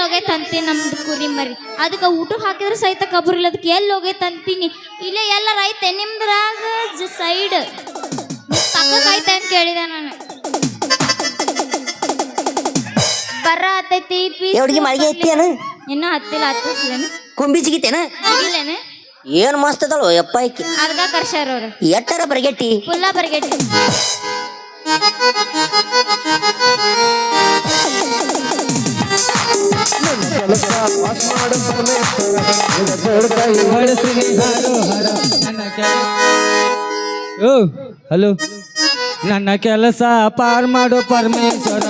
ಹೋಗೈತೆ ಅಂತೀನಿ ನಮ್ದು ಕುರಿ ಮರಿ ಅದಕ್ಕೆ ಊಟ ಹಾಕಿದ್ರೆ ಸಹಿತ ಕಬರ್ ಇಲ್ಲ ಅದಕ್ಕೆ ಎಲ್ಲಿ ಹೋಗೈತೆ ಅಂತೀನಿ ಇಲ್ಲೇ ಎಲ್ಲರ ಐತೆ ನಿಮ್ದ್ರಾಗ ಸೈಡ್ ತಕ್ಕೈತೆ ಅಂತ ಕೇಳಿದೆ ನಾನು ಬರ ಹತ್ತೈತಿ ಹುಡುಗಿ ಮಳಿಗೆ ಐತಿ ಇನ್ನೂ ಹತ್ತಿಲ್ಲ ಹತ್ತಿಸ್ಲೇನು ಕುಂಬಿ ಜಿಗಿತೇನ ಇಲ್ಲೇನೆ ಏನ್ ಮಸ್ತ್ ಅದಲ್ವ ಯಪ್ಪ ಐಕಿ ಅದ್ಗ ಕರ್ಸ್ಯಾರ ಅವ್ರು ಎಟ್ಟರ ಬರ್ಗೆಟ್ಟಿ ಫುಲ್ಲ ಬರ್ಗೆಟ್ಟಿ ಹಲೋ ನನ್ನ ಕೆಲಸ ಪಾರ್ ಮಾಡು ಪರಮೇಶ್ವರ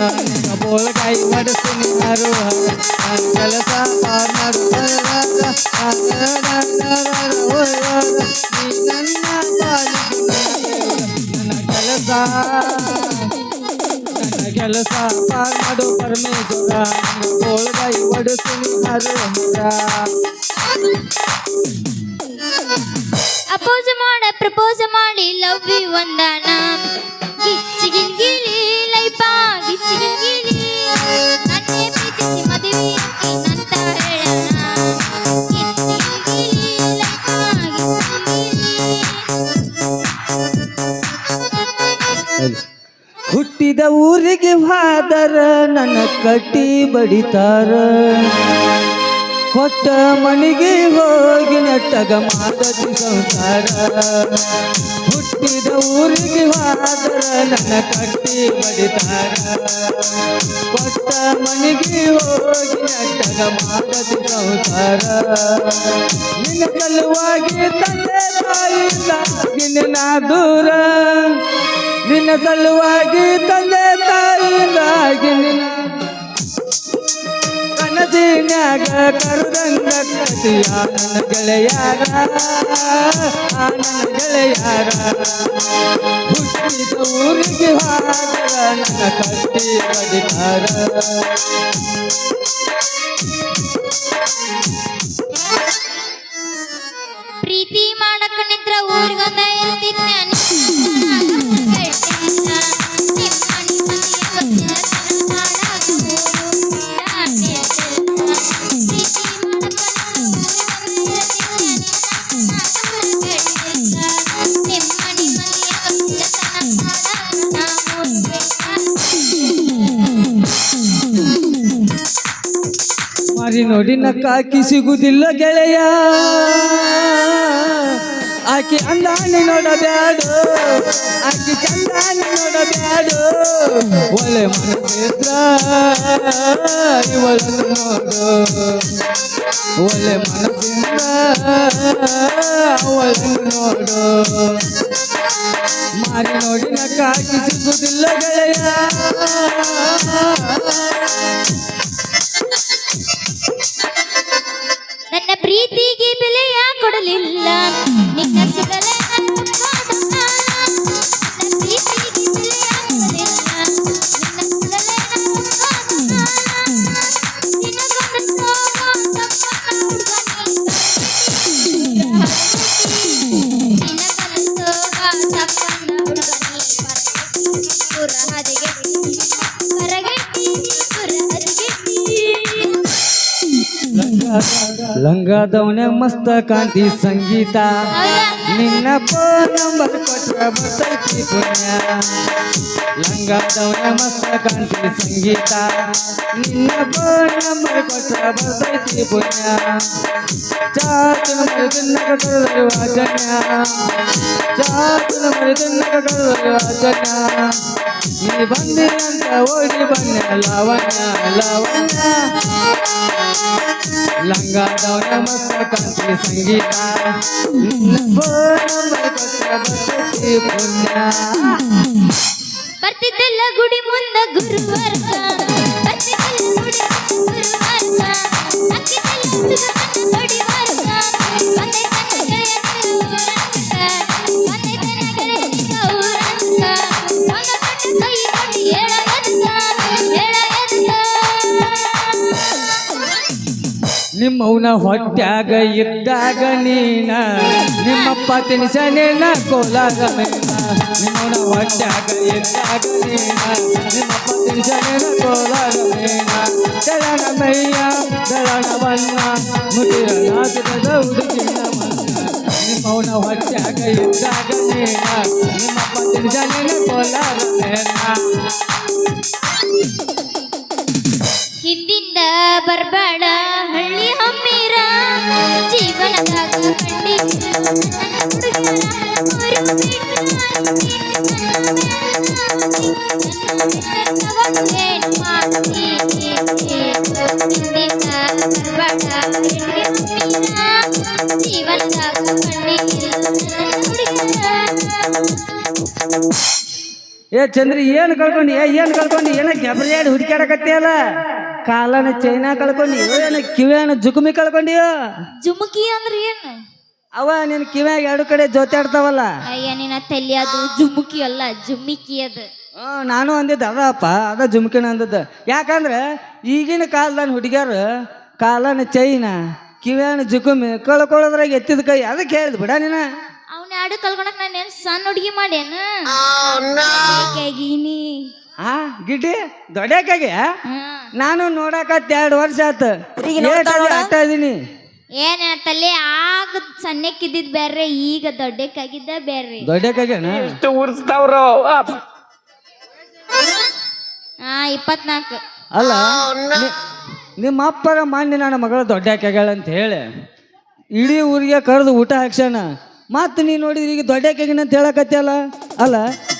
ಬೋಳ್ಗಾಯಿ ಹೊಡಿಸ್ತೀನಿ ಹರ ನನ್ನ ಕೆಲಸ ಪಾರ್ ಮಾಡು ನನ್ನ ಕೆಲಸ ಪಾರ್ ಮಾಡು ಪರಮೇಶ್ವರ ಬೋಳ್ಗಾಯಿ ಹೊಡಿಸ್ತೀನಿ ಹರ ಅಪೋಸ್ ಮಾಡ ಪ್ರಪೋಸ್ ಮಾಡಿ ಲವ್ ಯು ಒಂದಾನ ಗಿಚ್ಚಿಗಿಲಿ ಲೈಫ ಗಿಚ್ಚಿಗಿಲಿ ನನ್ನೇ ಪ್ರೀತಿಸಿ ಮದುವೆ ಅಂತ ಹೇಳೋಣ ಗಿಚ್ಚಿಗಿಲಿ ಲೈಫ ಹುಟ್ಟಿದ ಊರಿಗೆ ಹಾದರ ನನ್ನ ಕಟ್ಟಿ ಬಡಿತಾರ ಕೊಟ್ಟ ಮನೆಗೆ ಹೋಗಿ ನೆಟ್ಟಗ ಮಾಡತಿ ಸಂಸಾರ ಹುಟ್ಟಿದ ಊರಿಗೆ ಹೋದರ ನನ್ನ ಕಟ್ಟಿ ಬಡಿತಾರ ಕೊಟ್ಟ ಮನೆಗೆ ಹೋಗಿ ನೆಟ್ಟಗ ಮಾಡತಿ ಸಂಸಾರ ನಿನ್ನ ಸಲುವಾಗಿ ತಂದೆ ತಾಯಿಯಿಂದ ನಾ ದೂರ ನಿನ್ನ ಸಲುವಾಗಿ ತಂದೆ ತಾಯಿಯಿಂದಾಗಿ ನಿನ್ನ ಕನಸಿನ್ಯಾಗ ಕರುದಂಗ ಕತಿಯ ನನ್ನ ಗೆಳೆಯಾರ ನನ್ನ ಗೆಳೆಯಾರ ಹುಟ್ಟಿದ ಊರಿಗೆ ಹಾದರ ನನ್ನ ಕಟ್ಟಿ ಬಡಿತಾರ ಪ್ರೀತಿ ಮಾಡಕ ನಿಂತ್ರ ಊರಿಗೊಂದ ಇರ್ತಿದ್ನ ಮಾರಿ ನೋಡಿ ನಕ್ಕಾಕಿ ಸಿಗುದಿಲ್ಲ ಗೆಳೆಯ ಆಕಿ ಅಂದಾನಿ ನೋಡಬ್ಯಾಡು ಆಕಿ ಚಂದಾನಿ ನೋಡಬ್ಯಾಡು ಒಳ್ಳೆ ಮನಸ್ಸಿದ್ರ ಇವಳನ್ನು ನೋಡು ಒಳ್ಳೆ ಮನಸ್ಸಿಂದ ಅವಳನ್ನು ನೋಡು ಮಾರಿ ನೋಡಿ ನಕ್ಕಾಕಿ ಸಿಗುದಿಲ್ಲ ಗೆಳೆಯ ನನ್ನ ಪ್ರೀತಿಗೆ ಬೆಲೆಯ ಕೊಡಲಿಲ್ಲ ನಿನ್ನ ಸಿಗಲೇ ಲಂಗದವನೆ ಮಸ್ತ ಕಾಂತಿ ಸಂಗೀತ ನಿನ್ನ ಫೋನ್ ನಂಬರ್ ಕೊಟ್ರ ಬರ್ತೈತಿ ಪುಣ್ಯ ಲಂಗದವನೆ ಮಸ್ತ ಕಾಂತಿ ಸಂಗೀತ ನಿನ್ನ ಫೋನ್ ನಂಬರ್ ಕೊಟ್ರ ಬರ್ತೈತಿ ಪುಣ್ಯ ಚಾತುನ ಮರಿದನ್ನಕ ಕರೆದೊಯ್ಯುವ ಜನ್ಯ ಚಾತುನ ಮರಿದನ್ನಕ ಕರೆದೊಯ್ಯುವ ಜನ್ಯ ನೀ ಬಂದಿ ಅಂತ ಓಡಿ ಬನ್ನಿ ಲಾವಣ್ಯ ಲಾವಣ್ಯ ಲಂಗದವನ ಮಸ್ತ ಕಾಂತಿ ಸಂಗೀತ ಬರ್ತಿದ್ದೆಲ್ಲ ಗುಡಿ ಮುಂದ ಗುರುವರ್ಗ ನಿಮ್ಮವನ ಹೊಟ್ಯಾಗ ಇದ್ದಾಗ ನೀನ ನಿಮ್ಮಪ್ಪ ತಿನ್ಸನೇನ ಕೋಲಾಗ ಮೇನ ನಿಮ್ಮವನ ಹೊಟ್ಯಾಗ ಇದ್ದಾಗ ನೀನ ನಿಮ್ಮಪ್ಪ ತಿನ್ಸನೇನ ಕೋಲಾಗ ಮೇನ ಚಲನ ಮೈಯ ಹಿಂದಿಂದ ಬರ್ಬೇಡ ಹಳ್ಳಿ ಹಮ್ಮಿರ ಜೀವನದಾಗ ಜೀವನದಾಗ ಏ ಚಂದ್ರಿ ಏನು ಕಳ್ಕೊಂಡಿ ಏನು ಕಳ್ಕೊಂಡಿ ಏನ ಗೆಬರಿಯಾಡಿ ಹುಡುಕಾಡಕತ್ತಿಯಲ್ಲ ಕಾಲನ ಚೈನಾ ಕಳ್ಕೊಂಡಿ ಏನ ಕಿವ್ಯಾನ ಜುಕುಮಿ ಕಳ್ಕೊಂಡಿಯೋ ಜುಮುಕಿ ಅಂದ್ರೆ ಏನು? ಅವ ನಿನ್ ಕಿವ್ಯಾಗ ಎರಡು ಕಡೆ ಜೊತೆಯಾಡ್ತಾವಲ್ಲ. ಅಯ್ಯ ನಿನ್ನ ತಲೆ ಅದು ಜುಮುಕಿ ಅಲ್ಲ ಜುಮ್ಮಿಕಿ ಅದು. ನಾನು ಅಂದಿದ್ದೆ ಅದಪ್ಪ ಅದ ಜುಮ್ಕಿನ ಅಂದದ್ದು. ಯಾಕಂದ್ರೆ ಈಗಿನ ಕಾಲದ ಹುಡುಗಿಯರು ಕಾಲನ ಚೈನಾ ಕಿವ್ಯಾನ ಜುಕುಮಿ ಕಳ್ಕೊಳ್ಳೋದ್ರಾಗ ಎತ್ತಿದ ಕೈ ಅದಕ್ಕೆ ಹೇಳಿದ್ ಬಿಡ ನೀನ. ಅವ್ನ ಎರಡು ಕಳ್ಕೊಳಕ್ ನಾನು ಏನು ಸಣ್ಣ ಹುಡುಗಿ ಮಾಡೇನ ಗಿಡ್ಡಿ ದೊಡ್ಡಕ್ಕಾಗಿ ನಾನು ನೋಡಕತ್ತ 2 ವರ್ಷ ಆತು ಆಟ ಇದೀನಿ. ಏನ ತಲೆ ಆಗ ಸಣ್ಣಕ್ಕಿದ್ದಿದ್ ಬೇರೆ ಈಗ ದೊಡ್ಡಕ್ಕಾಗಿದ್ದ ಬೇರೆ. ದೊಡ್ಡಕ್ಕಾಗ್ಯಾನ 24. ಅಲ್ಲ ನಿಮ್ಮ ಅಪ್ಪರ ಮಾನ್ಯ ನನ್ನ ಮಗಳು ದೊಡ್ಡಕ್ಕಾಗ್ಯಾಳ ಅಂತ ಹೇಳಿ ಇಡೀ ಊರಿಗೆ ಕರೆದು ಊಟ ಹಾಕ್ಸ್ಯಾನ. ಮತ್ತೆ ನೀ ನೋಡಿದ್ರಿ ಈಗ ದೊಡ್ಡಕ್ಕಾಗಿನ ಅಂತ ಹೇಳಕತ್ತಲ್ಲ. ಅಲ್ಲ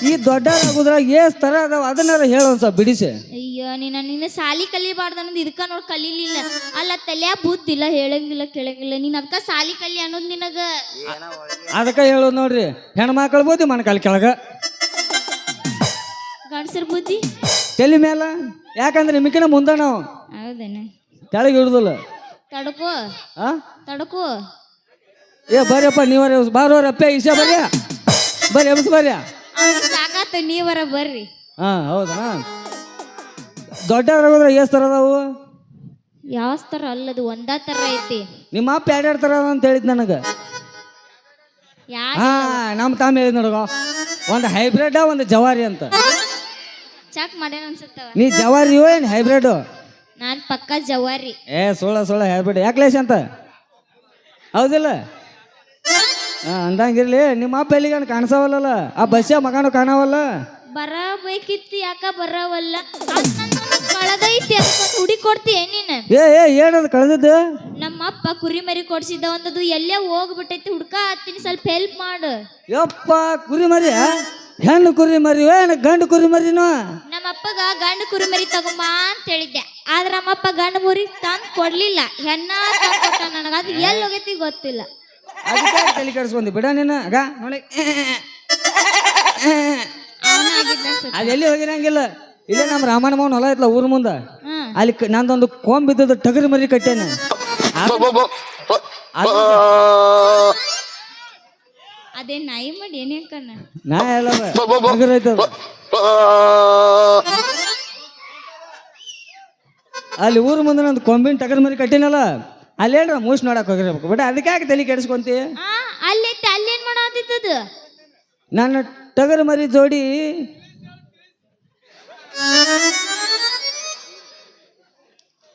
ಈ ದೊಡ್ಡರಾಗುದ್ರಾಗ ಏಸ್ ತರ ಅದಾವ ಅದನ್ನಾರ ಹೇಳ ಒಂದ್ ಸ್ವಲ್ಪ ಬಿಡಿಸಿ. ಅಯ್ಯೋ ನಿನ್ನ ಸಾಲಿ ಕಲಿಬಾರ್ದು ಅನ್ನೋದು ಇದಕ್ಕ ನೋಡಿ ಕಲೀಲಿಲ್ಲ. ಅಲ್ಲ ತಲ್ಯಾ ಬುದ್ಧಿಲ್ಲ ಹೇಳಂಗಿಲ್ಲ ಕೇಳಂಗಿಲ್ಲ. ನೀನ್ ಅದಕ್ಕ ಸಾಲಿ ಕಲಿ ಅನ್ನೋದು ನಿನಗ ಅದಕ್ಕ ಹೇಳೋದು ನೋಡ್ರಿ ಹೆಣ್ಮಕ್ಳ ಬುದ್ಧಿ ಮಣ್ಕಾಲ ಕೆಳಗ ಗಂಡಸರ್ ಬುದ್ಧಿ ತಲೆ ಮೇಲ. ಯಾಕಂದ್ರೆ ನಿಮ್ಕಿನ ಮುಂದ ನಾವು ಹೌದೇನ ಕೆಳಗೆ ಇಡುದಿಲ್ಲ. ತಡಕು ಏ ಬರ್ಯಪ್ಪ ನೀವರ ಬಾರೋರಪ್ಪ ಈಶ ಬರ್ಯ ಬರ್ರಿ ಎಬ್ಸ್ ಬರ್ಯ ಸಾಕಾತ ನೀವರ ಬರ್ರಿ. ಹೌದಾ ದೊಡ್ಡವ್ರಾಗೋದ್ರ ಎಷ್ಟ್ ತರ ಅದಾವು? ಯಾವ ತರ ಅಲ್ಲದು ಒಂದ ತರ ಐತಿ. ನಿಮ್ಮ ಅಪ್ಪ 2 ತರ ಅಂತ ಹೇಳಿದ್ ನನಗ. ನಮ್ಮ ತಾಮ ಹೇಳಿದ್ ನೋಡಗ ಒಂದು ಹೈಬ್ರಿಡ್ ಒಂದು ಜವಾರಿ ಅಂತ. ಚೆಕ್ ಮಾಡ್ಯಾನ ಅನ್ಸುತ್ತವ. ನೀ ಜವಾರಿ ಏನ್ ಹೈಬ್ರಿಡ್? ನಾನ್ ಪಕ್ಕ ಜವಾರಿ. ಸುಳ್ಳ ಹೈಬ್ರಿಡ್ ಯಾಕ್ಲೇಶ್ ಅಂತ ಹೌದಿಲ್ಲ? ಅಂದಂಗಿರ್ಲಿ ನಿಮ್ಮ ಅಪ್ಪ ಎಲ್ಲಿಗಾನ ಕಾಣಿಸವಲ್ಲ ಆ ಬಸ್ಸ ಮಗನು ಕಾಣವಲ್ಲ. ಬರಬೇಕಿತ್ತು ಯಾಕ ಬರವಲ್ಲ ಕಳೆದೈತಿ ಹುಡಿ ಕೊಡ್ತೀಯ ನೀನು? ಏನದು ಕಳೆದದ್ದು? ನಮ್ಮ ಅಪ್ಪ ಕುರಿ ಮರಿ ಕೊಡ್ಸಿದ್ದ ಒಂದದು ಎಲ್ಲೇ ಹೋಗ್ಬಿಟ್ಟೈತಿ ಹುಡ್ಕ ಹತ್ತೀನಿ ಸ್ವಲ್ಪ ಹೆಲ್ಪ್ ಮಾಡು. ಯಪ್ಪ ಕುರಿ ಮರಿ ಹೆಣ್ಣು ಕುರಿ ಮರಿ ಏನು ಗಂಡು ಕುರಿ ಮರಿನೋ? ನಮ್ಮ ಅಪ್ಪಗ ಗಂಡು ಕುರಿ ಮರಿ ತಗೊಂಬ ಅಂತ ಹೇಳಿದ್ದೆ. ಆದ್ರ ನಮ್ಮಪ್ಪ ಗಂಡು ಮುರಿ ತಂದ್ ಕೊಡ್ಲಿಲ್ಲ. ಹೆಣ್ಣ ಕೊಟ್ಟ ನನಗ ಅದು ಎಲ್ಲಿ ಹೋಗೈತಿ ಗೊತ್ತಿಲ್ಲ. ಅದಕ್ಕೆ ತಲೆ ಕೆಡಿಸ್ಕೊಂಡಿ ಬಿಡ ನೀನು ಆಗ ನೋಡಿ ಅದು ಎಲ್ಲಿ ಹೋಗಿರಂಗಿಲ್ಲ. ಇಲ್ಲೇ ನಮ್ಮ ರಾಮಣ್ಣ ಮೌನ್ ಹೊಲ ಐತ್ಲ ಊರ್ ಮುಂದ ಅಲ್ಲಿ ನಂದೊಂದು ಕೊಂಬ್ ಬಿದ್ದದ ಟಗರಿ ಮರಿ ಕಟ್ಟೇನ. ಅದೇ ನಾಯಿ ಮಾಡಿ ಏನೇಕನ್ನ ನಾ ಎಲ್ಲ ಟಗರ್ ಐತದ ಅಲ್ಲಿ ಊರ್ ಮುಂದೆ ನಂದು ಕೊಂಬಿನ ಟಗರ್ ಮರಿ ಕಟ್ಟೇನಲ್ಲ ಅಲ್ಲೇನ್ರ ಮೂಸ್ ನೋಡಕ್ ಹೋಗಿರ್ಬೇಕು ಬಿಡ. ಅದಕ್ಕೆ ಯಾಕೆ ತಲೆ ಕೆಡಿಸ್ಕೊಂತಿ? ಅಲ್ಲೈತಿ ಅಲ್ಲೇನ್ ಮಾಡಾತಿತ್ತದ? ನನ್ನ ಟಗರ್ ಮರಿ ಜೋಡಿ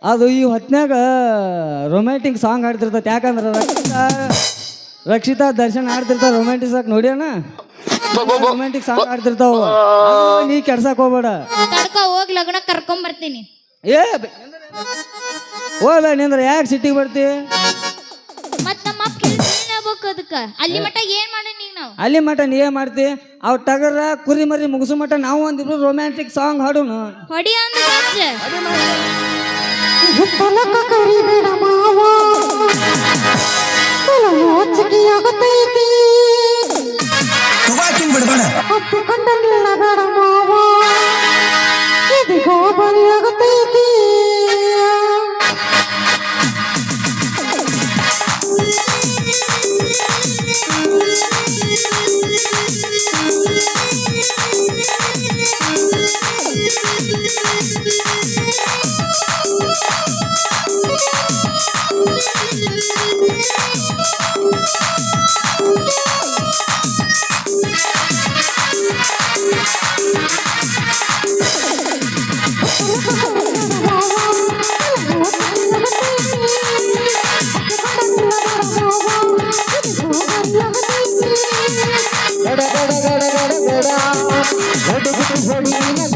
ಅದು ಈ ಹೊತ್ನ್ಯಾಗ ರೊಮ್ಯಾಂಟಿಕ್ ಸಾಂಗ್ ಹಾಡ್ತಿರ್ತೈತಿ. ಯಾಕಂದ್ರೆ ರಕ್ಷಿತಾ ದರ್ಶನ್ ಹಾಡ್ತಿರ್ತಾವ ರೊಮ್ಯಾಂಟಿಕ್ ಸಾಂಗ್ ನೋಡ್ಯಾನ ರೊಮ್ಯಾಂಟಿಕ್ ಸಾಂಗ್ ಹಾಡ್ತಿರ್ತಾವ. ನೀ ಕೆಡ್ಸಕ್ ಹೋಗ್ಬೇಡ. ಹೋಗಿ ಲಗ್ನ ಕರ್ಕೊಂಡ್ ಬರ್ತೀನಿ. ಹೋಗ್ಲ ನಿಂದ್ರ ಯಾಕೆ ಸಿಟ್ಟಿಗೆ ಬರ್ತಿ? ಮತ್ತ ನಮ್ಮ ಅಪ್ಪ ಹೇಳ್ಬೇಕು ಅದಕ್ಕ. ಅಲ್ಲಿ ಮಟ್ಟ ಏನ್ ಮಾಡಿ ನೀವ್ ನಾವು? ಅಲ್ಲಿ ಮಟ್ಟ ನೀ ಏನ್ ಮಾಡ್ತಿ? ಅವ್ ಟಗರ ಕುರಿ ಮರಿ ಮುಗಿಸು ಮಟ್ಟ ನಾವು ಒಂದಿಬ್ರು ರೊಮ್ಯಾಂಟಿಕ್ ಸಾಂಗ್ ಹಾಡುನು. ಹೊಡಿ ಅಂದ ಕರಿಬೇಡ ಮಾವ ಚಿಕಿಯಾಗತೈತಿ ಅಪ್ಪಿಕೊಂಡಲ್ಲ ಬೇಡ ಮಾವ ಇದಿಗೋ ಬರಿಯಾಗತೈತಿ.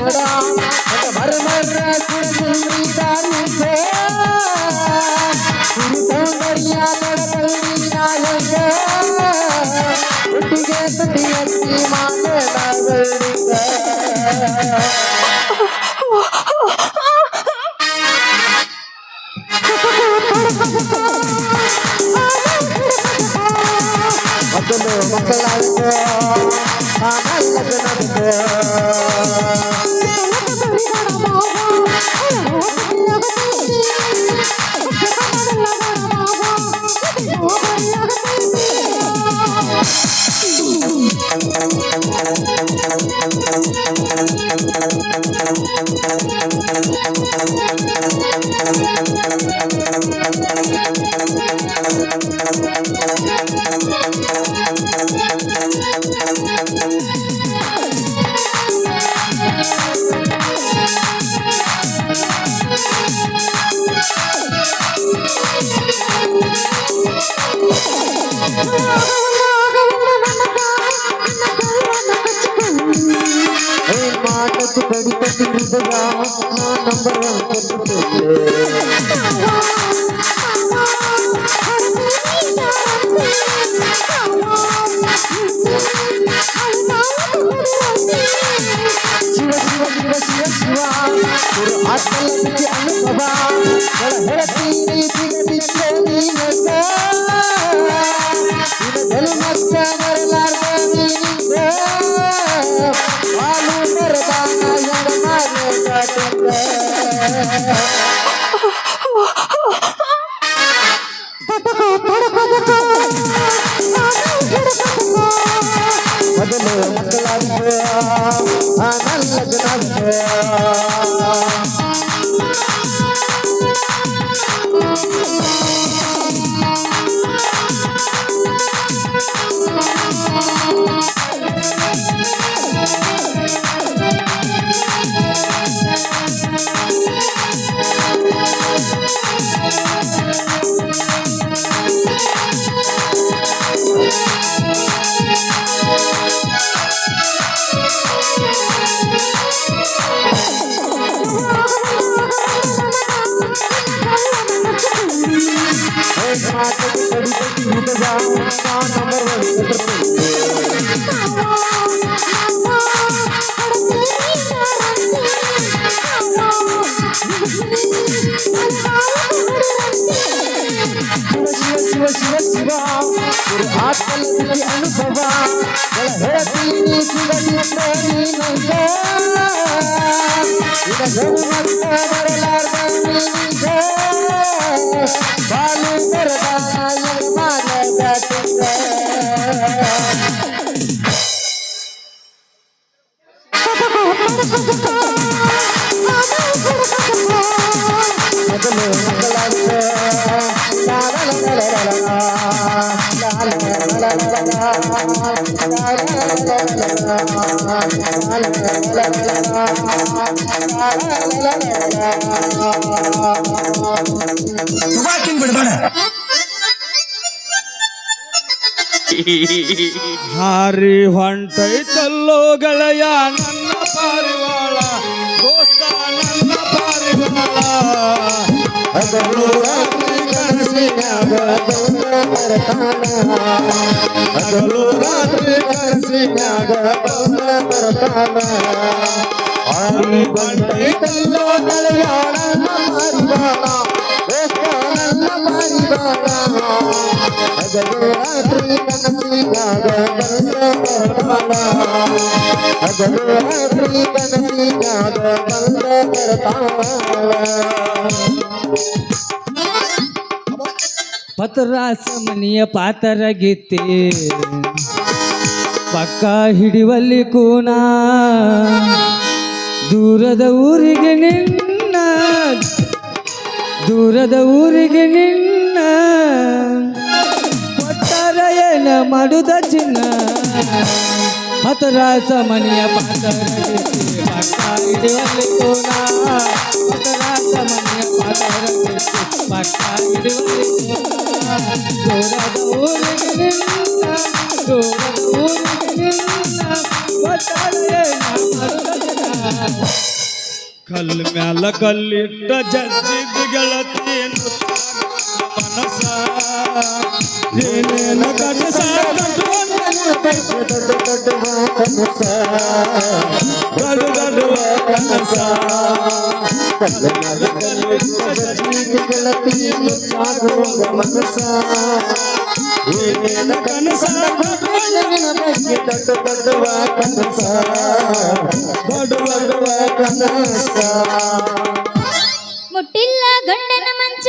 ನೋಡ ಮರ್ಮರ ಕುಡಿದಾರಿಸ ಕುಡಿತಂದರಿಯ ನಡಬಳ್ಳಿ ನಾಯಕ ಒಟ್ಟಿಗೆ ಸತಿಯತ್ತಿ ಮಾತನಾಡಿದ ಮೊದಲು ಮಕ್ಕಳಾಗ ಮಾಟಕ್ಕೆ ಕಡಿತ ನಂಬರ್ ಶಿವ ಶಿವ ಶಿವ ಶಿವ ಶಿವ ಆತ್ಮಲಕ್ಕೆ ಅನುಭವ ಹೇಳ್ತೀನಿ ಸಿಗದಿದ್ದ ನೀನಗ ಜನ್ಮಕ್ಕ ಬರಲಾರ್ದ ನೀನಿಗ ಹಾಲು ಬರದಾನ ಮೊದಲು ಮಕ್ಕಳಾಗ ನನ್ನ ಜನ ಶಿವ ಶಿವ ಶಿವ ಆತ್ಮಲಕ್ಕೆ ಅನುಭವ ಹೇಳ್ತೀನಿ ಸಿಗದಿದ್ದ ನೀನಗ ಈಗ ಜನ್ಮಕ್ಕ ಬರಲಾರ್ದ ನೀನಿಗ ಬಾಲು ಬರದಾನ ಮಾನಗಟ್ಟಿಗ ಮೊದಲು ಮಕ್ಕಳಾಗ ಹಾರಿ ಹೊಂಟೈತಲ್ಲೋ ಗೆಳೆಯ ನನ್ನ ಪಾರಿವಾಳ ದೋಸ್ತ ನನ್ನ ಪಾರಿವಾಳ ಹಗಲು ರಾತ್ರಿ ಕನಸಿನಾಗ ಬಂದ ಬರ್ತಾನ ಹಗಲು ರಾತ್ರಿ ಕನಸಿನಾಗ ಬಂದ ಬರ್ತಾನ ಹಾರಿ ಬಂದೈತಲ್ಲೋ ಗೆಳೆಯ ನನ್ನ ಪಾರಿವಾಳ ದೋಸ್ತ ನನ್ನ ಪಾರಿವಾಳ ಹಗಲು ರಾತ್ರಿ ಕನಸಿನಾಗ ಬಂದ ಬರ್ತಾನ ಹಗಲು ರಾತ್ರಿ ಕನಸಿನಾಗ ಬಂದ ಬರ್ತಾನ ಪತರಾಸ ಮನಿಯ ಪಾತರ ಗೀತೆ ಪಕ್ಕ ಹಿಡಿವಲ್ಲಿ ಕೂನ ದೂರದ ಊರಿಗೆ ನಿನ್ನ ಕೊಟ್ಟಾರ ಏನ ಮಾಡುದ ಚಿನ್ನ ಪತರಾಸ ಮನಿಯ ಪಾತರ ಗೀತೆ ಪಕ್ಕ ಹಿಡಿವಲ್ಲಿ ಕೂನ ಪತರಾಸ ಮನಿಯ ಪಾತರ ಗೀತೆ ಪಕ್ಕ ಹಿಡಿವಲ್ಲಿ ದೂರದ ಊರಿಗೆ ನಿನ್ನ ಕೊಟ್ಟಾರ ಏನ ಮಾಡುದ ಚಿನ್ನ ಕಲ್ ಮ್ಯಾಲ ಕಲ್ಲಿಟ್ಟ ಜಜ್ಜಿದ ಗೆಳತಿ ಮನಸ ಏನೇನ ಕನಸ ದೊಡ್ಡ ದೊಡ್ಡ ಕನಸ ಕಲ್ ಮ್ಯಾಲ ಕಲ್ಲಿಟ್ಟ ಜಜ್ಜಿದ ಗೆಳತಿ ಮನಸ ಏನೇನ ಕನಸ ದೊಡ್ಡ ಕನಸ ದೊಡ್ಡ ಕನಸ ಮುಟ್ಟಿಲ್ಲ ಗಂಡನ ಮಂಚ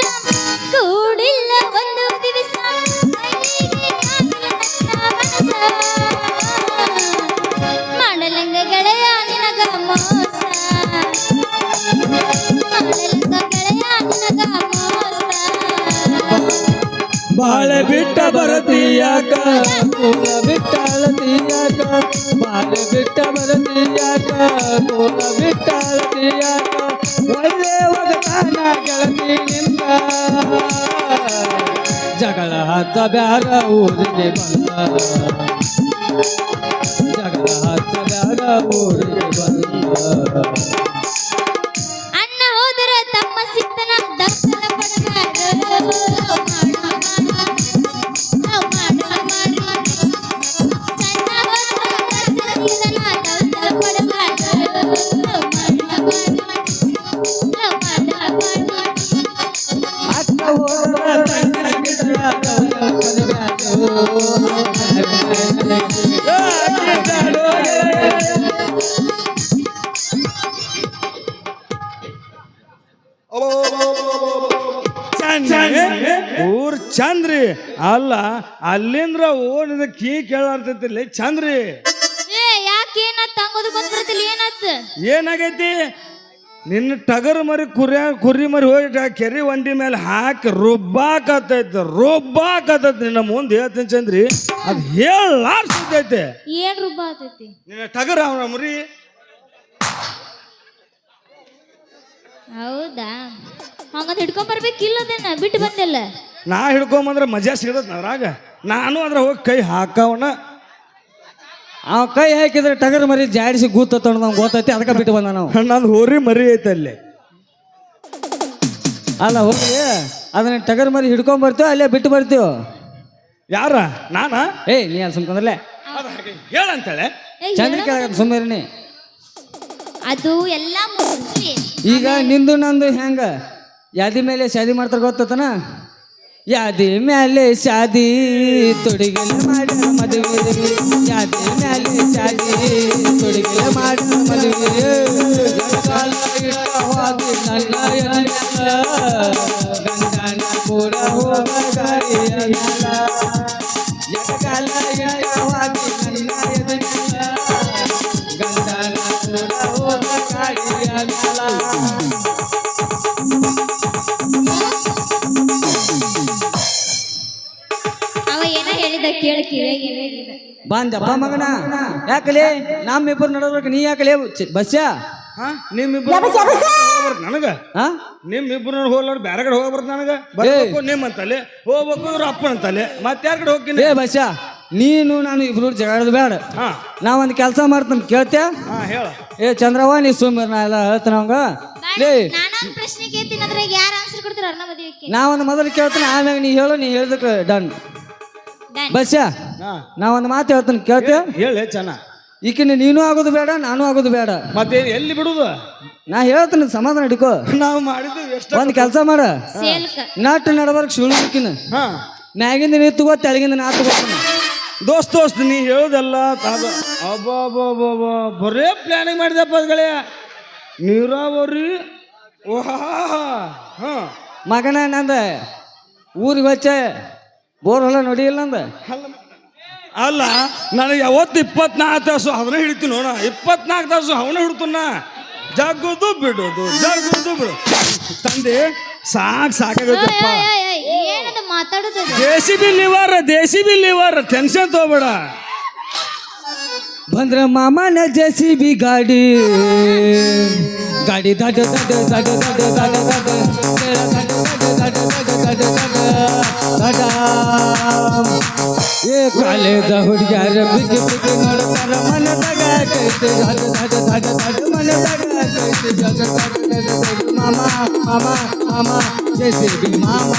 ಕೂಡಿಲ್ಲ ಒಂದು ದಿವಸ ಮೈಲಿಗೆ ಆಗಿಲ್ಲ ನನ್ನ ಮನಸ. ಮಾಡಲಂಗ ಗೆಳೆಯ ನಿನಗ ಮೋಸ ಮಾಡಲಂಗ ಗೆಳೆಯ ನಿನಗ ಮೋಸ. ಬಾಳೆ ಬಿಟ್ಟ ಬರತೀಯಾಕ ಕೂಲ ಬಿಟ್ಟ ಅಳತೀಯಾಕ ಬಾಳೆ ಬಿಟ್ಟ ಬರತೀಯಾಕ ಕೂಲ ಬಿಟ್ಟ ಅಳತೀಯಾಕ ಒಳ್ಳೆ ಒಗತಾನ ಗೆಳತಿ ನಿಂದ ಜಗಳ ಹತ್ತ ಬ್ಯಾರ ಊರಿಗೆ ಬಂದ ಜಗಳ ಹತ್ತ ಬ್ಯಾರ ಊರಿಗೆ ಬಂದ ಅಣ್ಣ ಹೋದರ ತಮ್ಮ ಸಿಕ್ತನ ದರ್ಶನ ಪಡಬಾರದು. ಅಕ್ಕ ಹೋದ ತಂಗಿನ ಗಿಡದ ಊರ್ ಚಂದ್ರಿ ಅಲ್ಲ ಅಲ್ಲಿಂದ್ರ ಓಣಿದ ಕೀ ಕೇಳಾರ್ತೈತಿಲ್ಲ ಚಂದ್ರಿ ಏ ಯಾಕೇನ ತಂಗೋದು ಬಂದ್ಬಿಡ್ತಿಲ್ಲ ಏನಾತ್? ಏನಾಗೈತಿ ನಿನ್ನ ಟಗರ್ ಮರಿ ಕುರಿ ಮರಿ ಹೋಗಿ ಕೆರಿ ಒಂಡಿ ಮೇಲೆ ಹಾಕಿ ರುಬ್ಬಾಕತ್ತೈತಿ ನಿನ್ನ ಮುಂದೆ ಹೇಳ್ತೀನಿ ಚಂದ್ರಿ ಅದು ಹೇಳಾರ್ಸೈತೆ ಏನ್ ರುಬ್ಬ ಆತೈತಿ? ನಿನ್ನ ಟಗರ್ ಅವನ ಮರಿ ಹೌದಾ? ಹಂಗಂದ್ ಹಿಡ್ಕೊಂಡ್ ಬರ್ಬೇಕಿಲ್ಲ ಅದನ್ನ ಬಿಟ್ಟು ಬಂದೆಲ್ಲ. ನಾ ಹಿಡ್ಕೊಂಬಂದ್ರೆ ಮಜಾ ಸಿಗತ್ ಅದ್ರಾಗ ನಾನು ಅದ್ರ ಹೋಗಿ ಕೈ ಹಾಕವನ ಅವ ಕೈ ಹಾಕಿದ್ರೆ ಟಗರ್ ಮರಿ ಜಾಡಿಸಿ ಗೂತ ನಮ್ಗೆ ಗೊತ್ತೈತಿ ಅದಕ್ಕೆ ಬಿಟ್ಟು ಬಂದ ನಾವು. ನಂದು ಹೋರಿ ಮರಿ ಐತೆ ಅಲ್ಲಿ ಅಲ್ಲ ಹೋಗಿ ಅದನ್ನ ಟಗರ್ ಮರಿ ಹಿಡ್ಕೊಂಡ್ ಬರ್ತೀವಿ ಅಲ್ಲೇ ಬಿಟ್ಟು ಬರ್ತೀವಿ. ಯಾರ ನಾನಾ ಏಯ್ ನೀ ಅಲ್ಲಿ ಸುಮ್ಕೊಂಡ್ರಲ್ಲೇ ಹೇಳಂತಾಳೆ ಏ, ಚಂದ್ರ ಕೆಳಗ ಸುಮ್ಮನೆ. ಅದು ಎಲ್ಲ ಮುಗಿಸಿ ಈಗ ನಿಂದು ನಂದು ಹೆಂಗ ಯಾದಿ ಮೇಲೆ ಶಾದಿ ಮಾಡ್ತಾರ ಗೊತ್ತತನ? ಯಾದಿ ಮೇಲೆ ಶಾದಿ ತೊಡಿಗೆಲ್ಲ ಮಾಡಿ ಮದುವೆ ಯಾದಿ ಮೇಲೆ ಶಾದಿ ತೊಡಿಗೆಲ್ಲ ಮಾಡಿ ಮದುವೆ ಕಾಲ ಇಟ್ಟವಾದಿ ನನ್ನ ಎನ್ನಲ್ಲ ಗಂಡನ ಕೂಡ ಹೋಗ ಗಾಡಿಯಲ್ಲ ಎಡಗಾಲ ಇಟ್ಟವಾದಿ ನನ್ನ ಎನ್ನಲ್ಲ ಗಂಡನ ಕೂಡ ಹೋಗ ಗಾಡಿಯಲ್ಲ. ಅವ ಏನ ಹೇಳಿದ ಕೇಳ ಕಿವಿಯಾಗಿ ಬಂದಪ್ಪ ಮಗನ ಯಾಕಲೇ ನಮ್ಮಿಬ್ಬರು ನಡೋದ್ರಕ್ಕೆ ನೀ ಯಾಕಲೇ ಬಸ್ಸ ಹಾ ನಿಮ್ಮಿಬ್ರು ನನಗ ಹಾ ನಿಮ್ಮಿಬ್ರು ಹೋಗ್ಲಾರ ಬ್ಯಾರೆ ಕಡೆ ಹೋಗ್ಬಾರ್ದು ನನಗ ಬರ್ಬೇಕು ನಿಮ್ಮಂತಲೆ ಹೋಗ್ಬೇಕು ಇವ್ರ ಅಪ್ಪ ಅಂತಲೆ ಮತ್ತೆ ಯಾರ ಕಡೆ ಹೋಗ್ತೀನಿ ಏ ಬಸ್ಸ ನೀನು ನಾನು ಇಬ್ರು ಜಗಾಡೋದು ಬೇಡ. ಹಾ ನಾವೊಂದು ಕೆಲಸ ಮಾಡ್ತಾನೆ ಕೇಳ್ತ್ಯಾ? ಹಾ ಹೇಳ ಏ ಚಂದ್ರವ್ವ ನೀ ಸುಮ್ಮನೆ ನಾ ಎಲ್ಲ ಹೇಳ್ತಾನ ಅವಂಗ ಲೇ ನಾನೊಂದ್ ಪ್ರಶ್ನೆ ಕೇಳ್ತೀನಿ ಅದ್ರಾಗ ಯಾರು ಆನ್ಸರ್ ಕೊಡ್ತಾರ ಅರ್ಣ ಮದುವೆಗೆ? ನಾವೊಂದು ಮೊದಲು ಕೇಳ್ತಾನೆ ಆಮ್ಯಾಗ ನೀ ಹೇಳು ನೀ ಹೇಳ್ದಕ್ಕೆ ಡನ್. Done. ಬಸ್ಸ ಹಾ ನಾವೊಂದು ಮಾತು ಹೇಳ್ತಾನೆ ಕೇಳ್ತ್ಯಾ? ಹೇಳಿ ಚೆನ್ನ ಈಕಿನ ನೀನು ಆಗೋದು ಬೇಡ ನಾನು ಆಗೋದು ಬೇಡ. ಮತ್ತೆ ಎಲ್ಲಿ ಬಿಡುದು ನಾ ಹೇಳ್ತೀನಿ ಸಮಾಧಾನ ಹಿಡ್ಕೋ. ನಾವು ಮಾಡಿದ್ದು ಎಷ್ಟು ಒಂದು ಕೆಲಸ ಮಾಡ ಸೇಲ್ಕ ನಟ್ ನಡಬರ್ಕ್ ಸುಳಿಕಿನ ಹಾ ಮ್ಯಾಗಿಂದ ನೀ ತಗೋ ತೆಳಗಿಂದ ನಾ ತಗೋತಾನ. ದೋಸ್ತ ನೀ ಹೇಳುದಲ್ಲ ತಾದು ಅಬ್ಬ ಬರೇ ಪ್ಲಾನಿಂಗ್ ಮಾಡಿದಪ್ಪ ಅದ್ಗಳೇ ನೀರಾವರಿ ಓಹಾ ಹಾ ಮಗನ ನಂದ ಊರಿಗೆ ಹೊಚ್ಚ ಬೋರ್ ಹೊಲ ನೋಡಿಲ್ಲ ನಂದ. ಅಲ್ಲ ನನಗೆ ಯಾವತ್ತು 24 ತಾಸು ಅವನೇ ಹಿಡಿತೀನಿ ನೋಡ 24 ತಾಸು ಅವನೇ ಹಿಡ್ತುನ್ನ ಜಗ್ಗುದು ಬಿಡೋದು ತಂದೆ ಸಾಕಾಗತ್ತಪ್ಪ. ಏನದ ಮಾತಾಡೋದು? ದೇಸಿ ಬಿ ಲಿವರ್ ಟೆನ್ಷನ್ ತಗೋಬೇಡ. ಬಂದ್ರ ಮಾಮನ JCB ಗಾಡಿ ಗಾಡಿ ದಡ ದಡ ದಡ ದಡ ದಡ ದಡ ದಡ ದಡ ದಡ ದಡ ದಡ ದಡ ಏ ಕಾಲೇಜ ಹುಡುಗ್ಯಾರ ಬಿಗಿ ಬಿಗಿ ನೋಡ್ತಾರ ಮನದಾಗ ಕೈತೆ ಧಾಡ ಧಾಡ ಧಾಡ ಧಾಡ ಮನದಾಗ ಕೈತೆ ಜಗ ಮಾಮ ಮಾಮ ಮಾಮ ಜೆಸಿಬಿ ಮಾಮ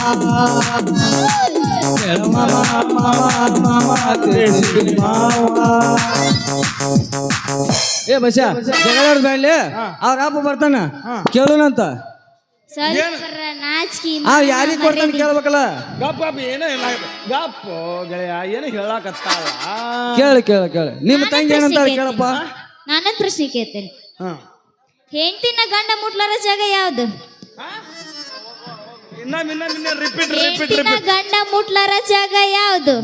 ಹೇಳ ಮಾಮ ಮಾಮ ಮಾಮ ಜೆಸಿಬಿ ಮಾವ. ಏ ಬಸ್ಯ ಜಗಳ ಬೇಡಲಿ ಅವ್ರ ಅಪ್ಪ ಬರ್ತಾನ ಕೇಳೋಣಂತ. ಸ್ವಲ್ಪ ನಾಚಿಕೆ ಯಾರಿಗೆ ಕೊಡ್ತಾನೆ ಕೇಳ್ಬೇಕಲ್ಲ. ಗಪ್ಪ ಏನೋ ಗಪ್ಪ ಗೆಳೆಯ ಏನು ಹೇಳಕತ್ತಾಳ. ಕೇಳು ಕೇಳು ಕೇಳು ನಿಮ್ಮ ತಂಗಿ ಏನಂತಾಳೆ ಕೇಳಪ್ಪ. ನಾನು ಪ್ರಶ್ನೆ ಕೇಳ್ತೇನೆ. ಹಾ ಹೆಂಡತಿನ ಗಂಡ ಮುಟ್ಲಾರ ಜಾಗ ಯಾವ್ದು? ಇನ್ನ ರಿಪೀಟ್ ಹೆಂಡತಿನ ಗಂಡ ಮುಟ್ಲಾರ ಜಾಗ ಯಾವ್ದು?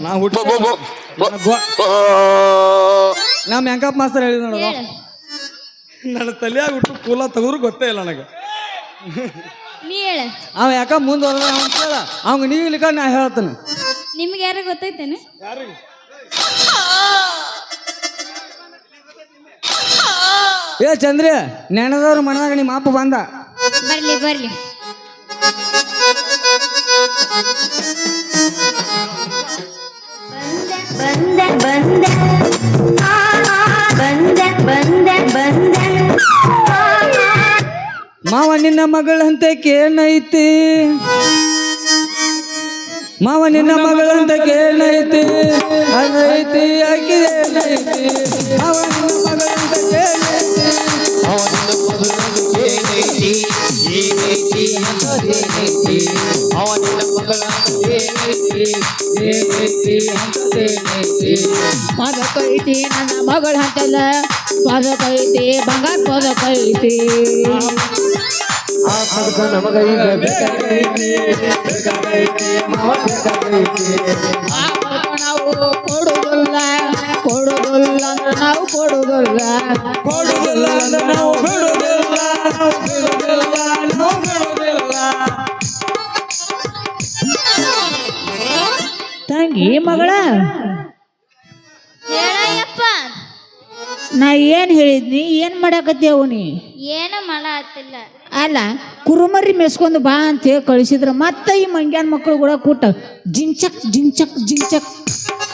ನಮ್ಮ ಹೆಂಕಪ್ಪ ಮಾಸ್ತರ್ ಹೇಳಿದ್ ನೋಡು. ಹೇಳು. ನನ್ನ ತಲೆಯಾಗ ಹುಟ್ಟು ಕೂಲ ತೆಗೆದ್ರು ಗೊತ್ತೇ ಇಲ್ಲ ನನಗೆ. ನೀ ಹೇಳ. ಅವ ಯಾಕ ಮುಂದೆ ಹೋದ ಅವ್ನು ಕೇಳ ಅವಂಗ ನೀಗ್ಲಿಕ್ಕ ನಾ ಹೇಳ್ತಾನೆ. ನಿಮ್ಗೆ ಯಾರ ಗೊತ್ತೈತೇನೆ? ಯಾರಿಗೆ ಏ ಚಂದ್ರಿ ನೆನದವ್ರ ಮನದಾಗ ನಿಮ್ಮ ಅಪ್ಪ ಬಂದ. ಬರ್ಲಿ ಬರ್ಲಿ. ಮಾವ ನಿನ್ನ ಮಗಳಂತೆ ಕೇನೈತಿ, ಮಾವ ನಿನ್ನ ಮಗಳಂತ ಕೇನೈತಿ, ಅದೈತಿ ಆಕಿದೇನೈತಿ, ಮಾವ ನಿನ್ನ ಮಗಳಂತ ಕೇನೈತಿ, ಪದಕೈತಿ ನನ್ನ ಮಗಳ ಹಂತಲ್ಲ ಪದಕೈತಿ ಬಂಗಾರ ಪದಕೈತಿ ನಾವು ಕೊಡುದಿಲ್ಲ ಕೊಡುದಿಲ್ಲ ಅಂದ್ರೆ ನಾವು ಕೊಡುದಿಲ್ಲ ಕೊಡುದಿಲ್ಲ ಅಂದ್ರೆ ನಾವು ಬಿಡುದಿಲ್ಲ, ನಾವು ಬಿಡುದಿಲ್ಲ, ನಾವು ಬಿಡುದಿಲ್ಲ. ತಂಗಿ ಮಗಳ ಹೇಳಯ್ಯಪ್ಪ. ನಾ ಏನ್ ಹೇಳಿದ್ನಿ ಏನ್ ಮಾಡಾಕತ್ತೀವ ನೀ? ಏನ ಮಳ ಆತಿಲ್ಲ. ಅಲ್ಲ ಕುರುಮರಿ ಮೆಸ್ಕೊಂಡು ಬಾ ಅಂತ ಹೇಳಿ ಕಳಿಸಿದ್ರ ಮತ್ತೆ ಈ ಮಂಗ್ಯಾನ ಮಕ್ಕಳು ಕೂಡ ಕೂಟ ಜಿಂಚಕ್ ಜಿಂಚಕ್ ಜಿಂಚಕ್.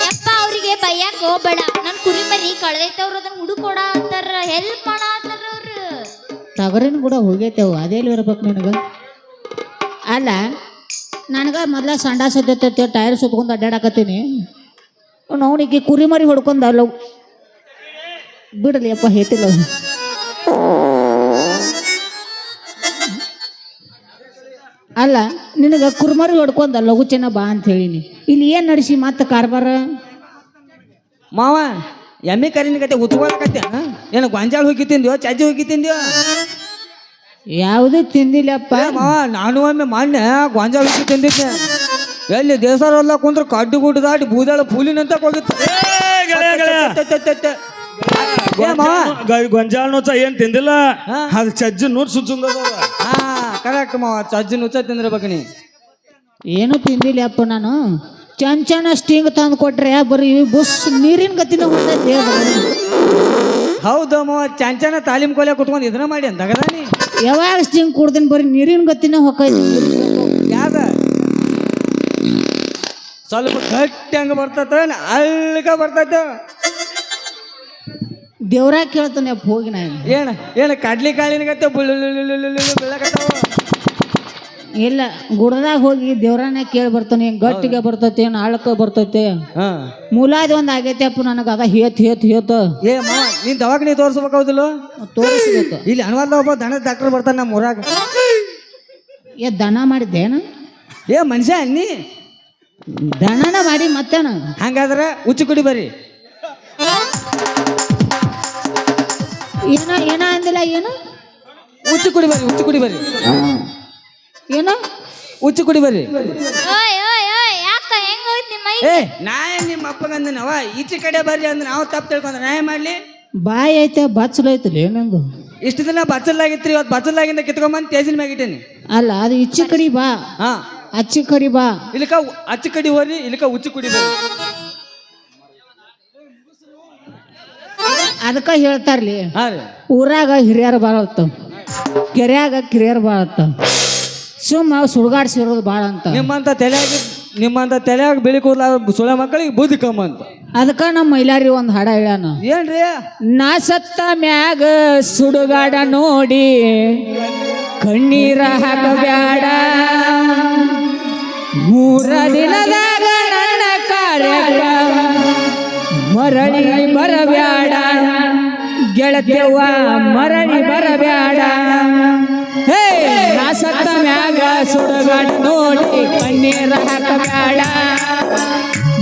ಯಪ್ಪ ಅವ್ರಿಗೆ ಬೈಯಾಕ ಹೋಗ್ಬೇಡ. ನನ್ ಕುರಿ ಮರಿ ಕಳ್ದೈತವ್ರು ಅದನ್ನ ಹುಡುಕೊಡ ಅಂತಾರ, ಹೆಲ್ಪ್ ಮಾಡ ಅಂತಾರ ಅವ್ರು. ಟಗರಿನ ಕೂಡ ಹೋಗೈತೆವು ಅದೇಲಿ ಇರ್ಬೇಕು ನಿನಗ. ಅಲ್ಲ ನನಗ ಮೊದ್ಲ ಸಂಡ ಸದ್ಯತೆ ಟೈರ್ ಸುತ್ಕೊಂಡು ಅಡ್ಡಾಡಕತ್ತೀನಿ. ಅವನಿಗೆ ಕುರಿ ಮರಿ ಹೊಡ್ಕೊಂಡು ಅಲ್ಲ ಬಿಡಲಿ ಅಪ್ಪ ಹೇಳ್ತಿಲ್ಲ. ಅಲ್ಲ ನಿನಗ ಕುರ್ಮರಿ ಹೊಡ್ಕೊಂಡ ಲಘು ಚೆನ್ನ ಬಾ ಅಂತ ಹೇಳಿನಿ. ಇಲ್ಲಿ ಏನ್ ನಡೆಸಿ ಮತ್ತೆ ಕಾರ್ಬಾರ? ಮಾವ ಎಮ್ಮೆ ಕರಿನ ಕತೆ ಉತ್ಕೊಳಕತ್ತೆ ಏನು ಗೊಂಜಾಳ ಹೋಗಿ ತಿಂದ್ಯೋ ಚಜ್ಜಿ ಹೋಗಿ ತಿಂದ್ಯೋ? ಯಾವುದೂ ತಿಂದಿಲ್ಲಪ್ಪ. ಮಾವ ನಾನು ಒಮ್ಮೆ ಮೊನ್ನೆ ಗೊಂಜಾಳ ಹೋಗಿ ತಿಂದಿದ್ದೆ. ಎಲ್ಲಿ ದೇವಸ್ಥಾನ ಕುಂದ್ರೆ ಕಡ್ಡು ಗುಡ್ಡು ದಾಟಿ ಬೂದಾಳ ಪೂಲಿನಂತ ಹೋಗಿತ್ತು. ಗೊಂಜಾಳ ನುಚ್ಚ ಏನ್ ತಿಂದಿಲ್ಲ, ಅದು ಚಜ್ಜಿ ನೂರ್ ಸುಚ್ಚುಂದ. ಹಾ ಕರೆಕ್ಟ್ ಮಾವ, ಚಜ್ಜಿ ನುಚ್ಚ ತಿಂದಿರ್ಬೇಕು ನೀ. ಏನು ತಿಂದಿಲ್ಲಪ್ಪ ನಾನು. ಚಂಚನ ಸ್ಟಿಂಗ್ ತಂದು ಕೊಟ್ರೆ ಬರೀ ಬುಸ್ ನೀರಿನ ಗತಿನ ಹೋಗ್ತೈತೆ. ಹೌದು ಮಾವ, ಚಂಚನ ತಾಲೀಮ್ ಕೊಲೆ ಕುಟ್ಕೊಂಡು ಇದನ್ನ ಮಾಡಿ ಅಂದಾಗದಾನಿ. ಯಾವಾಗ ಸ್ಟಿಂಗ್ ಕುಡ್ದಿನ ಬರೀ ನೀರಿನ ಗತಿನ ಹೋಗೈತಿ. ಯಾದ ಸ್ವಲ್ಪ ಗಟ್ಟಿ ಹಂಗ ಬರ್ತೈತ ಅಲ್ಗ ಬರ್ತೈತ. ದೇವ್ರ ಕೇಳ್ತಾನೆ ಅಪ್ಪ ಹೋಗಿ ನಾ ಏನ ಕಡ್ಲಿ ಕಾಳಿನ ಗತ್ತೆ ಬೀಳಕತ್ತಾವ. ಇಲ್ಲ ಗುಡದಾಗ ಹೋಗಿ ದೇವ್ರನ್ನ ಕೇಳಿ ಬರ್ತಾನೆ. ಗಟ್ಟಿಗೆ ಬರ್ತೈತೆ ಏನು ಆಳಕ್ಕ ಬರ್ತೈತೆ ಮೂಲಾದಿ ಒಂದು ಆಗೈತೆ ಅಪ್ಪ ನನಗೆ. ಅದ ಹೇತ್ ಹೇತ್ ಹೇತ. ಏ ಮಾವ ನೀನ್ ದವಾಖಾನೆ ತೋರ್ಸ್ಬೇಕಾಗುದಿಲ್ಲ? ತೋರಿಸ್ಬೇಕು. ಇಲ್ಲಿ ಅನ್ವಾದ ಒಬ್ಬ ದನದ ಡಾಕ್ಟರ್ ಬರ್ತಾನೆ ನಮ್ಮ ಊರಾಗ. ಏ ದನ ಮಾಡಿದ್ದೇನ? ಏ ಮನುಷ್ಯ ನೀ ದನನ ಮಾಡಿ ಮತ್ತೇನ? ಹಂಗಾದ್ರೆ ಉಚ್ಚಿ ಕುಡಿ ಬರ್ರಿ. ಏನ ಏನ ಅಂದಿಲ್ಲ. ಏನು ಉಚ್ಚಿ ಕುಡಿ ಬರ್ರಿ, ಉಚ್ಚಿ ಕುಡಿ ಬರ್ರಿ. ಏನು ಉಚ್ಚಿ ಕುಡಿ ಬರ್ರಿ. ಓಯ್ ಓಯ್ ಓಯ್ ಯಾಕ ಹೆಂಗ ಹೋಯ್ತು ನಿಮ್ಮ ಮೈ? ಏ ನಾ ನಿಮ್ಮ ಅಪ್ಪಗಂದನವ ಈಚೆ ಕಡೆ ಬರ್ರಿ ಅಂದ್ರೆ ನಾವು ತಪ್ಪು ತಿಳ್ಕೊಂಡ್ರೆ ನಾ ಏನ್ ಮಾಡ್ಲಿ? ಬಾಯಿ ಐತೆ ಬಚ್ಚಲು ಐತಲ್ಲ ಏನಂದು. ಇಷ್ಟು ದಿನ ಬಚ್ಚಲ್ಲಾಗಿತ್ರಿ, ಇವತ್ತು ಬಚ್ಚಲ್ಲಾಗಿಂದ ಕಿತ್ಕೊಂಬಂದು ತೇಜಿನ ಮ್ಯಾಗಿಟ್ಟೇನಿ. ಅಲ್ಲ ಅದು ಇಚ್ಚಿ ಕಡಿ ಬಾ, ಹಾ ಅಚ್ಚಿ ಕಡಿ ಬಾ. ಇಲ್ಲಿಕ ಅಚ್ಚಿ ಕಡಿ ಹೋರಿ, ಇಲ್ಲಿಕ ಉಚ್ಚಿ ಕುಡಿ ಬರ್ರಿ. ಅದಕ್ಕೆ ಹೇಳ್ತಾರ್ಲಿ ಹಾ ರೀ, ಊರಾಗ ಹಿರಿಯರು ಬಾಳತ್ತ, ಕೆರೆಯಾಗ ಕಿರಿಯರು ಬಾಳತ್ತ, ಸುಮ್ಮ ಸುಡುಗಾಡ್ಸಿರೋದು ಭಾಳ ಅಂತ. ನಿಮ್ಮಂತ ತಲೆಯಾಗಿ ನಿಮ್ಮಂತ ತಲೆಯಾಗ ಬಿಳಿ ಕೂದಲ ಸುಳ ಮಕ್ಕಳಿಗೆ ಬುದ್ಧಿ ಕಮ್ಮ ಅಂತ. ಅದಕ್ಕೆ ನಮ್ಮ ಮೈಲಾರಿ ಒಂದು ಹಾಡ ಹೇಳ್ಯಾನ. ಏನ್ರಿ? ನಾ ಸತ್ತ ಮ್ಯಾಗ ಸುಡುಗಾಡ ನೋಡಿ ಕಣ್ಣೀರ ಹಾಕಬ್ಯಾಡ, 3 ದಿನದಾಗ ನನ್ನ ಕಾರ್ಯಕ್ಕ ಮರಳಿ ಬರಬ್ಯಾಡ, ಗೆಳತಿಯವ್ವ ಮರಳಿ ಬರಬ್ಯಾಡ. ಹೇ ನಾ ಸತ್ತ ಮ್ಯಾಗ ಸುಡುಗಾಡ ನೋಡಿ ಕಣ್ಣೀರ ಹಾಕಬ್ಯಾಡ,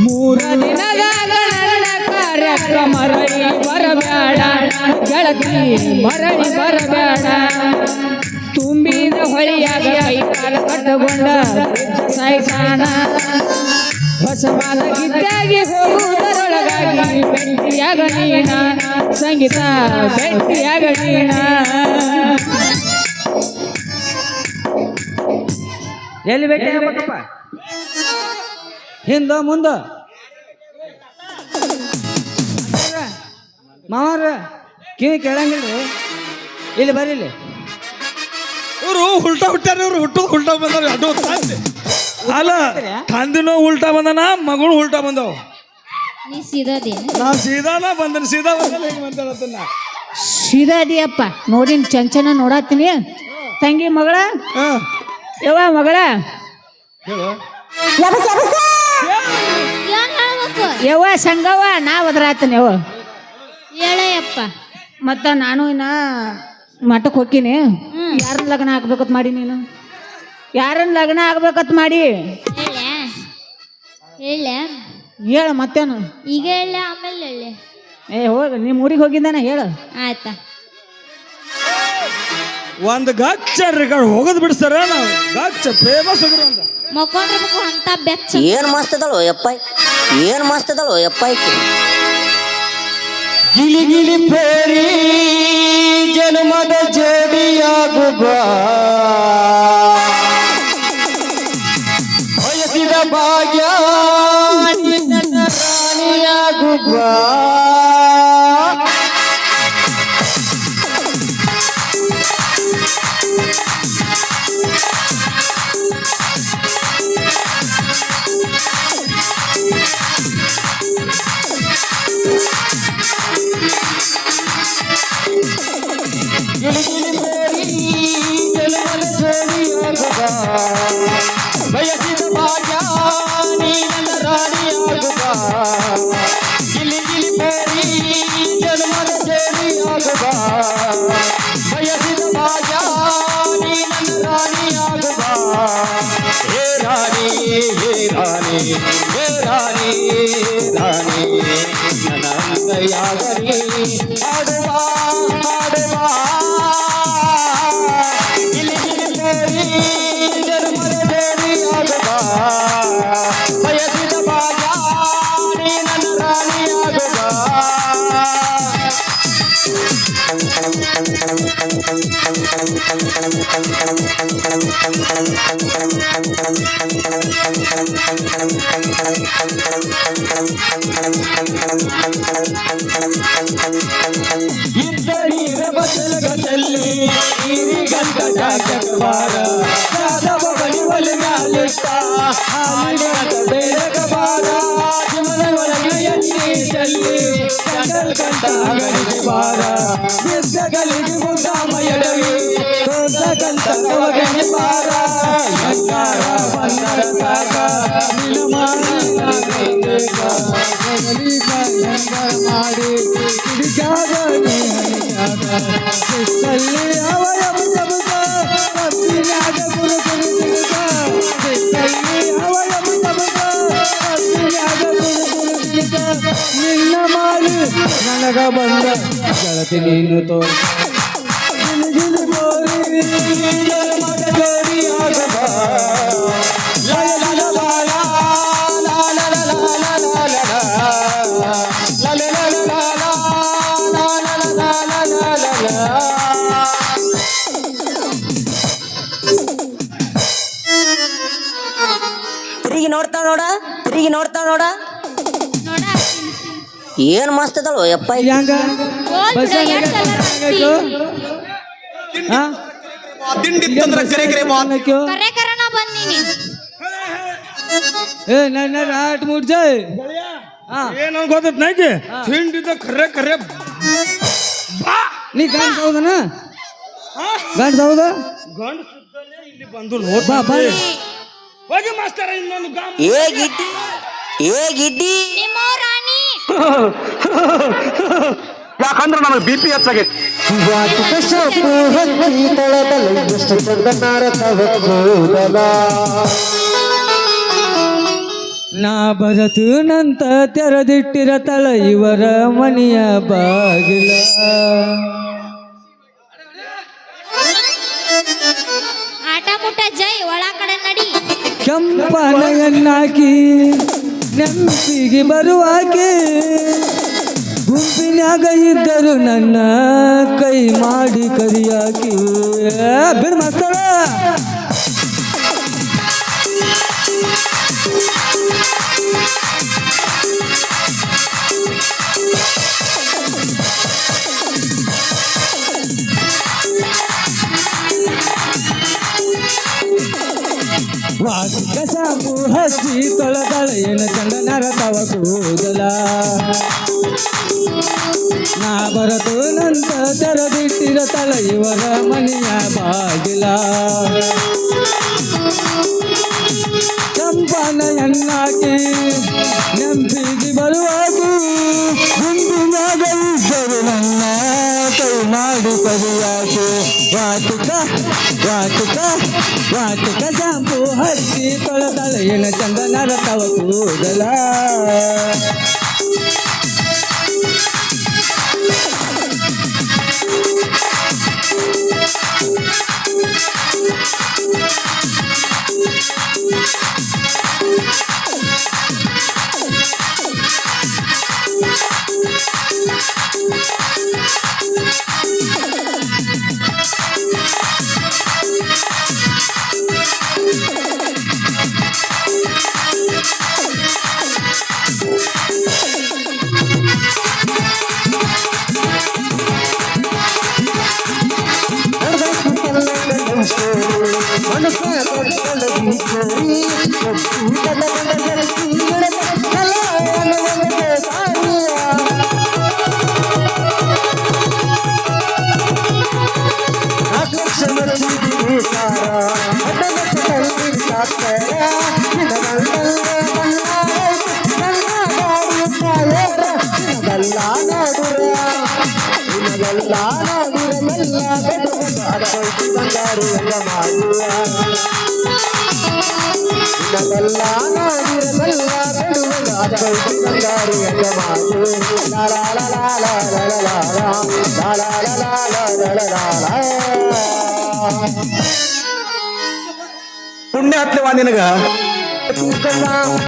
3 ದಿನದಾಗ ನನ್ನ ಕಾರ್ಯಕ್ಕ ಮರಳಿ ಬರಬ್ಯಾಡ, ಗೆಳತಿ ಮರಳಿ ಬರಬ್ಯಾಡ. ತುಂಬಿದ ಹೊಳಿಯಾಗ ಕೈ ಕಾಲ ಕಟ್ಟಗೊಂಡ ಸಾಯ್ತಾನ, ಹೊಸ ಮಾಲ ಗಿದ್ದಾಗಿ ಹೋಗುವುದರೊಳಗಾಗಿ ಬೆಂಕಿಯಾಗ ನೀನ, ಸಂಗೀತ ಬೆಂಕಿಯಾಗ ನೀನ. ಎಲ್ಲಿ ಭೇಟಿ ಆಗ್ಬೇಕಪ್ಪ? ಹಿಂದ ಮುಂದ ಮಾವಾರ ಕಿವಿ ಕೇಳಂಗಿಲ್ರಿ. ಇಲ್ಲಿ ಬರ್ರಿ ಇಲ್ಲಿ. ಇವರು ಉಲ್ಟಾ ಹುಟ್ಟಾರ, ಇವ್ರು ಹುಟ್ಟೋದು ಉಲ್ಟಾ ಬಂದಾರ. ಅದು ತಂದೆ ಅಲ್ಲ, ತಂದಿನೋ ಉಲ್ಟಾ ಬಂದನ, ಮಗಳು ಉಲ್ಟಾ ಬಂದವ. ನೀ ಸೀದಾದೇನು? ನಾ ಸೀದಾನ ಬಂದನ, ಸೀದಾ ಬಂದನ. ಹಿಂಗೆ ಮಾತಾಡತ್ತನ್ನ ಸೀದಾದಿಯಪ್ಪ ನೋಡಿನ ಚಂಚನ ನೋಡತ್ತೀನಿ. ತಂಗಿ ಮಗಳ, ಯವ್ವ ಮಗಳ, ಹೇಳು. ಏನ್ ಹೇಳ್ಬೇಕು? ಯವ್ವ ಸಂಗವ್ವ ನಾ ಒದರಾತನಿ. ಯವ್ವ ಹೇಳಯ್ಯಪ್ಪ. ಮತ್ತು ನಾನು ಇನ್ನ ಮಠಕ್ಕೆ ಹೋಗ್ತೀನಿ. ಯಾರನ್ನ ಲಗ್ನ ಆಗ್ಬೇಕತ್ ಮಾಡಿ ನೀನು? ಯಾರನ್ನ ಲಗ್ನ ಆಗ್ಬೇಕತ್ ಮಾಡಿ? ಹೇಳ ಹೇಳ ಮತ್ತೇನು? ಈಗ ಹೇಳ, ಆಮೇಲೆ ಹೇಳ. ಹೋಗ ನಿಮ್ಮ ಊರಿಗೆ ಹೋಗಿದ್ದಾನ ಹೇಳು. ಆಯ್ತಾ? ಒಂದು ಗಚ್ಚ ರೆಕಾರ್ಡ್ ಹೋಗೋದು ಬಿಡಿಸ್ತಾರ. ನಾವು ಗಚ್ಚ ಫೇಮಸ್ ಹೋಗಿರೋ ಒಂದು ಮಕ್ಕೊಂಡಿರ್ಬೇಕು ಅಂತ ಬೆಚ್ಚ. ಏನ್ ಮಸ್ತ್ ಅದಳು ಯಪ್ಪ, ಏನ್ ಮಸ್ತ್ ಅದಳು ಯಪ್ಪ ಈಕಿ. ಗಿಲಿ ಗಿಲಿ ಪೇರಿ ಜನ್ಮದ ಜೋಡಿಯಾಗುವ, ಬಯಸಿದ ಭಾಗ್ಯ ನನ್ನ ರಾಣಿಯಾಗುವ. ಬಯಸಿದ ಭಾಗ್ಯ ನೀ ನನ್ನ ರಾಣಿಯಾಗುವ, ಗಿಲಿ ಗಿಲಿ ಪೇರಿ ಜನ್ಮದ ಜೋಡಿಯಾಗುವ, ಬಯಸಿದ ಭಾಗ್ಯ ನೀ ನನ್ನ ರಾಣಿಯಾಗುವ. ಹೇ ರಾಣಿ, ಹೇ ರಾಣಿ, ಹೇ ರಾಣಿ, ರಾಣಿ ನನ್ನ ಅಂಗೈಯಾಗಲಿ ಆಡುವ, ಆಡುವ. ಗಿಲಿ ಗಿಲಿ ಪೇರಿ ಜನ್ಮದ ಜೋಡಿಯಾಗುವ, ಬಯಸಿದ ಭಾಗ್ಯ ನೀ ನನ್ನ ರಾಣಿಯಾಗುವ. ಇದ್ದರೀರ ಬದಲಗದಲ್ಲಿ ಈರಿಗಂಟ ಜಗವಾರ, ಯಾದವ ಬಳಿವಲಿಗಾಲಿಟ್ಟ ಹಾಲಿನ ಬೇಡಗಬಾರ, ಜೀವನ ಒಳಗೆ ಎಣ್ಣೆ ಚೆಲ್ಲಿ ಗಂಟಲ್ ಗಂಟ ಅಗಲಿಗೆ ಬಾರ, ಬಿದ್ದಗಲಿಗೆ ಮುದ್ದಾಮಯಡವಿ ದೊಡ್ಡಗಂಟ ಒಳಗನೆ ಬಾರ, ಗಂಗಾರ ಬಂದರ ಕಾಕ ನಿಲಮಾಡಿ ಮಾಡಿ ಹಿಡಿದಾಗ ಸಿಕ್ಕಲ್ಲಿ ಅವಯ ಮುಖ ಪತ್ತಿನಾಗ ಗುರು ಗುರುಗ, ಸಿಕ್ಕಲ್ಲಿ ಅವಯ ಮುಖ ಪತ್ತಿನಾಗ ಗುರು ಗುರುಗ. ನಿನ್ನ ಮಾಡಿ ನನಗ ಬಂದ ಗೆಳತಿ ನೀನು ತೋ ಗಿಲಿ ಗೋರಿ ಜನ್ಮದ ಜೋಡಿಯಾಗುವ. ಲಾ ಲಾ ಲಾ ಲಾ ಲಾ ಲಾ ಲಾ ಲಾ ಲಾ ಲಾ ಲಾ ಲಾ ಲಾ ತಿರುಗಿ ನೋಡ್ತಾವ ನೋಡ, ತಿರುಗಿ ನೋಡ್ತಾವ ನೋಡ. ನೋಡ ಏನ್ ಮಸ್ತ್ ಅದಳು ಯಪ್ಪ ಈಕಿ. ಹೆಂಗ ಕರೆ ಕರೆ ನಾ ಬಂದೀನಿ. ಏ ನನ್ನ ಆಟ ಮುಡ್ಜಾಯ್ ಹಾ ಏನೋ ಗೊತ್ತೈತ್ ನಾಯ್ಕೆ ತಿಂಡಿದ ಖರೆ ಖರೆ ಬಾ ನೀ ಗಂಡ್ಸ್ ಹೌದನ ಗಂಡ್ಸ್ ಹೌದ ಗಂಡು ಸುತ್ತಲೇ ಇಲ್ಲಿ ಬಂದು ಬಾ ಬಾ ಹೋಗಿ ಮಾಸ್ತರ ಇನ್ನೊಂದು ಗಾಮ್ ಏ ಗಿಡ್ಡಿ ಏ ಗಿಡ್ಡಿ ನಿಮ್ಮ ರಾಣಿ ಯಾಕಂದ್ರೆ ನನಗೆ ಬಿ ಪಿ ಹೆಚ್ಚಾಗೈತಿ ನಾ ಬರತು ನಂತ ತೆರೆದಿಟ್ಟಿರ ತಳ ಇವರ ಮನೆಯ ಬಾಗಿಲ ಆಟ ಮುಟ್ಟ ಜೈ ಒಳ ಕಡೆ ನಡಿ ಕೆಂಪನಯನ್ನಾಕಿ ನೆಂಪಿಗೆ ಬರುವಾಕೆ ಗುಂಪಿನಾಗ ಇದ್ದರು ನನ್ನ ಕೈ ಮಾಡಿ ಕರಿಯಾಕಿ ಬಿಡು ಮಾಸ್ತರ ವಾಸಿಕ ಸಾಂಬು ಹಚ್ಚಿ ತೊಳೆದಳ ಏನ ಚಂದನರ ತವ ಕೂದಲ ನಾ ಬರತು ನಂತ ತೆರೆದಿಟ್ಟಿರ ತಳ ಇವರ ಮನೆಯ ಬಾಗಿಲ ಚಂಪನಯನ್ನಾಕಿ ನೆಂಪಿಗೆ ಬರುವಾಗೂ ಗುಂಡಿನಾಗ ಇದ್ದರು ನನ್ನ ಕೈ ಮಾಡಿ ಕರಿಯಾಕೆ ವಾಟಿಕ ವಾಟಿಕ ವಾಟಿಕ ಶಾಂಪು ಹಚ್ಚಿ ತೊಳೆದಳ ಏನ ಚಂದನರ ತವ ಕೂದಲ ಪುಣ್ಯ ಹತ್ಲಿವಾ ನಿನಗ